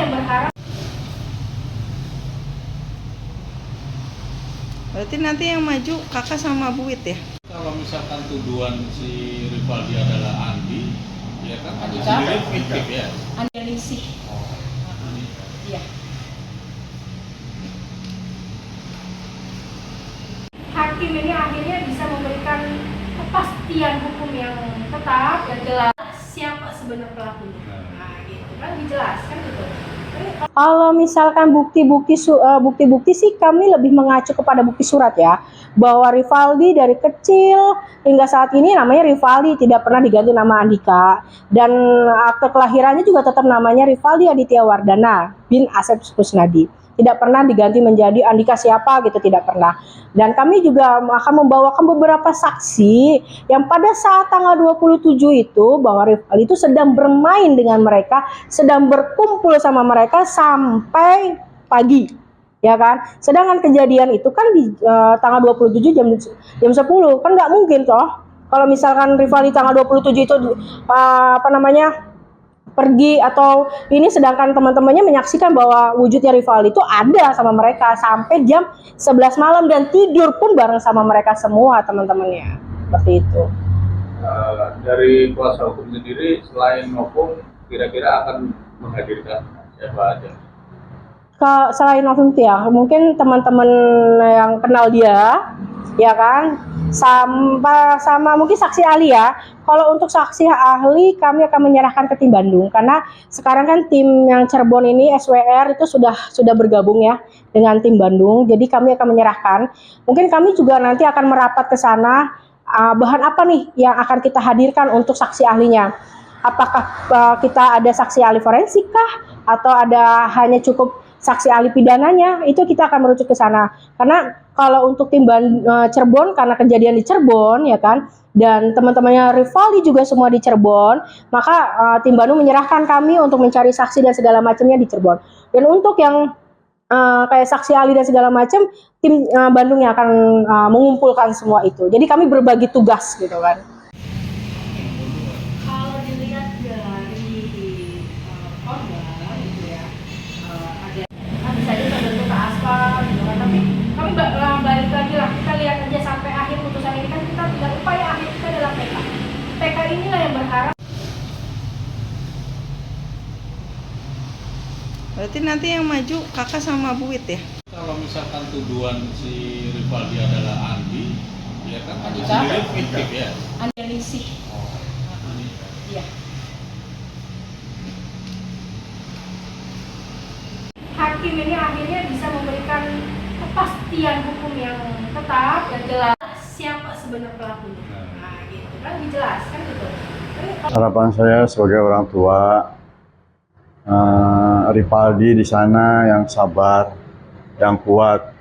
yang berharap. Berarti nanti yang maju kakak sama Bu Wit ya? Kalau misalkan tuduhan si Rivaldi adalah Andi, ya kan Andi Andika sendiri fiktif ya. Andi Ningsih. Iya. Hakim ini akhirnya bisa memberikan kepastian hukum yang tetap dan jelas siapa sebenarnya pelakunya. Nah, gitu kan dijelaskan gitu. Kalau misalkan bukti-bukti sih kami lebih mengacu kepada bukti surat ya, bahwa Rivaldi dari kecil hingga saat ini namanya Rivaldi, tidak pernah diganti nama Andika, dan akte kelahirannya juga tetap namanya Rivaldi Aditya Wardana bin Asep Kusnadi, tidak pernah diganti menjadi Andika siapa gitu, tidak pernah. Dan kami juga akan membawakan beberapa saksi yang pada saat tanggal 27 itu bahwa Rivaldi itu sedang bermain dengan mereka, sedang berkumpul sama mereka sampai pagi, ya kan. Sedangkan kejadian itu kan di tanggal 27 jam 10, kan nggak mungkin toh kalau misalkan Rivaldi tanggal 27 itu pergi atau ini, sedangkan teman-temannya menyaksikan bahwa wujudnya Rivaldi itu ada sama mereka sampai jam 11 malam dan tidur pun bareng sama mereka semua teman-temannya, seperti itu. Dari kuasa hukum sendiri selain Novum kira-kira akan menghadirkan siapa aja? Selain Novum ya, mungkin teman-teman yang kenal dia, ya kan, sama mungkin saksi ahli ya. Kalau untuk saksi ahli kami akan menyerahkan ke tim Bandung, karena sekarang kan tim yang Cirebon ini SWR itu sudah bergabung ya dengan tim Bandung. Jadi kami akan menyerahkan. Mungkin kami juga nanti akan merapat ke sana, bahan apa nih yang akan kita hadirkan untuk saksi ahlinya. Apakah kita ada saksi ahli forensik kah, atau ada hanya cukup saksi ahli pidananya, itu kita akan merujuk ke sana. Karena kalau untuk tim Cirebon, karena kejadian di Cirebon ya kan, dan teman-temannya Rivaldi juga semua di Cirebon, maka tim Bandung menyerahkan kami untuk mencari saksi dan segala macamnya di Cirebon. Dan untuk yang kayak saksi ahli dan segala macam, tim Bandung yang akan mengumpulkan semua itu. Jadi kami berbagi tugas gitu kan. Kalau dilihat dari korban gitu ya, ada bisa aja terbentuk ke aspal gitu kan, tapi kami balik lagi lah, kita lihat aja sampai akhir putusan ini kan, kita tidak, upaya akhir kita adalah PK. PK inilah yang berharap. Berarti nanti yang maju kakak sama Bu Wit ya? Kalau misalkan tuduhan si Rivaldi adalah Andi, ya kan Andi Andika sendiri fiktif ya. Andi Ningsih. Iya. Hakim ini akhirnya bisa memberikan kepastian hukum yang tetap dan jelas siapa sebenarnya pelakunya. Nah, gitu kan dijelaskan gitu. Harapan saya sebagai orang tua, Rivaldi di sana yang sabar, yang kuat.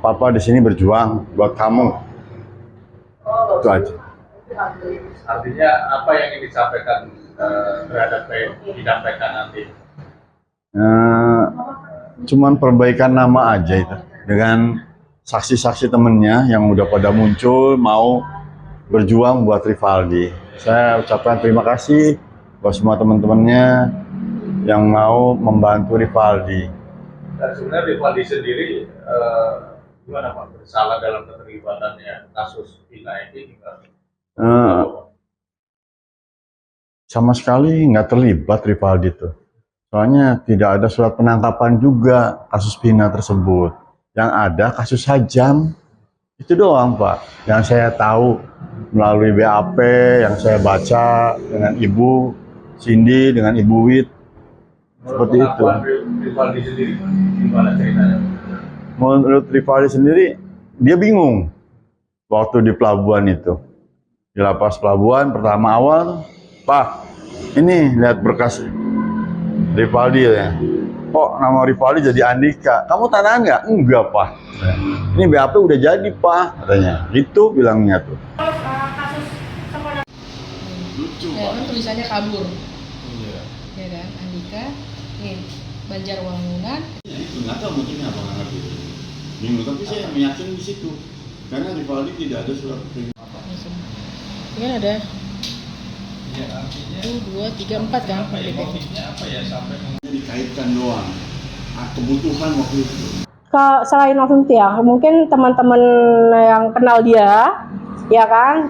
Papa di sini berjuang buat kamu. Itu aja. Artinya apa yang ingin disampaikan terhadap bidang PK nanti? Cuman perbaikan nama aja itu. Dengan saksi-saksi temennya yang udah pada muncul mau berjuang buat Rivaldi. Saya ucapkan terima kasih buat semua teman-temannya yang mau membantu Rivaldi. Dan sebenarnya Rivaldi sendiri gimana Pak, bersalah dalam keterlibatannya kasus Vina ini? Sama sekali nggak terlibat Rivaldi itu. Soalnya tidak ada surat penangkapan juga kasus Vina tersebut. Yang ada kasus Hajam. Itu doang Pak. Yang saya tahu melalui BAP, yang saya baca dengan Ibu Cindy, dengan Ibu Wit. Seperti itu. Rivaldi sendiri gimana ceritanya? Menurut Rivaldi sendiri, dia bingung waktu di pelabuhan itu. Di lapas pelabuhan pertama awal, Pak, ini lihat berkas Rivaldi ya. Kok nama Rivaldi jadi Andika? Kamu tanah nggak? Enggak, Pak. Ini BAP udah jadi, Pak, katanya. Gitu bilangnya tuh. Kasus sekolah. Lucu Ya, Pak. kan tulisannya kabur, Iya. ya kan? Andika, nih Banjarwangunan. Ya itu nggak tahu motifnya apa, nggak ngerti. Bingung, tapi saya meyakini di situ karena Rivaldi tidak ada surat perintah apa. Ini kan ada 1, 2, 3, 4 kan? Dikaitkan doang. Kebutuhan waktu itu. Selain Novum Tiah, mungkin teman-teman yang kenal dia, ya kan,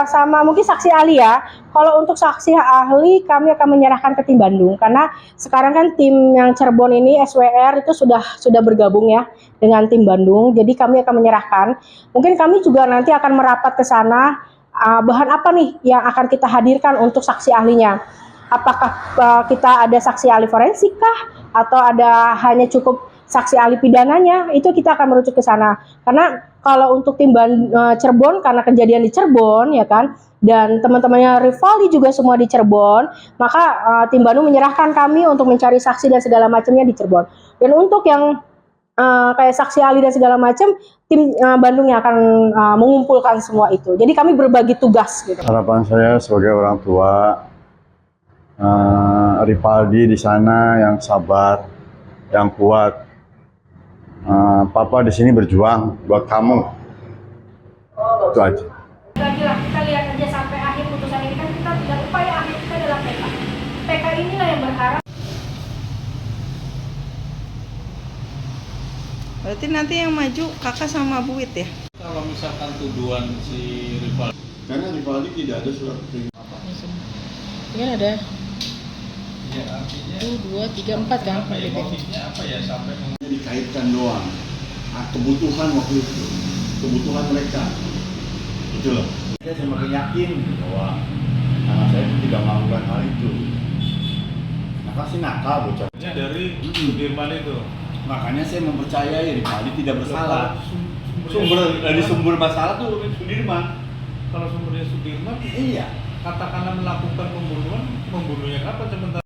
sama mungkin saksi ahli ya. Kalau untuk saksi ahli kami akan menyerahkan ke tim Bandung karena sekarang kan tim yang Cirebon ini SWR itu sudah bergabung ya dengan tim Bandung. Jadi kami akan menyerahkan. Mungkin kami juga nanti akan merapat ke sana. Bahan apa nih yang akan kita hadirkan untuk saksi ahlinya? Apakah kita ada saksi ahli forensik kah? Atau ada hanya cukup saksi ahli pidananya? Itu kita akan merujuk ke sana. Karena kalau untuk tim Cirebon, karena kejadian di Cirebon, ya kan, dan teman-temannya Rivaldi juga semua di Cirebon, maka tim Bandung menyerahkan kami untuk mencari saksi dan segala macamnya di Cirebon. Dan untuk yang kayak saksi ahli dan segala macam, tim Bandung yang akan mengumpulkan semua itu. Jadi kami berbagi tugas. Gitu. Harapan saya sebagai orang tua, Rivaldi di sana yang sabar, yang kuat. Papa di sini berjuang buat kamu. Itu aja. Lagi-lagi kita lihat aja sampai akhir putusan ini kan kita tidak upaya akhir kita adalah PK. PK inilah yang berharap. Berarti nanti yang maju kakak sama Buit ya? Kalau misalkan tuduhan si Rivaldi, Karena Rivaldi tidak ada surat perintah apa. Ini kan ada ya artinya 1, 2, 3, 4 kan? motifnya apa ya sampai Dikaitkan doang. Kebutuhan waktu itu. Kebutuhan mereka. Itu loh. Saya semakin yakin bahwa anak saya itu tidak melakukan hal itu. Nakal sih nakal bocah. dari Sudirman itu. Makanya saya mempercayai Rivaldi tidak bersalah. Sumber masalah tuh Sudirman. Kalau sumbernya Sudirman, Iya. katakanlah melakukan pembunuhan, membunuhnya kapan sementara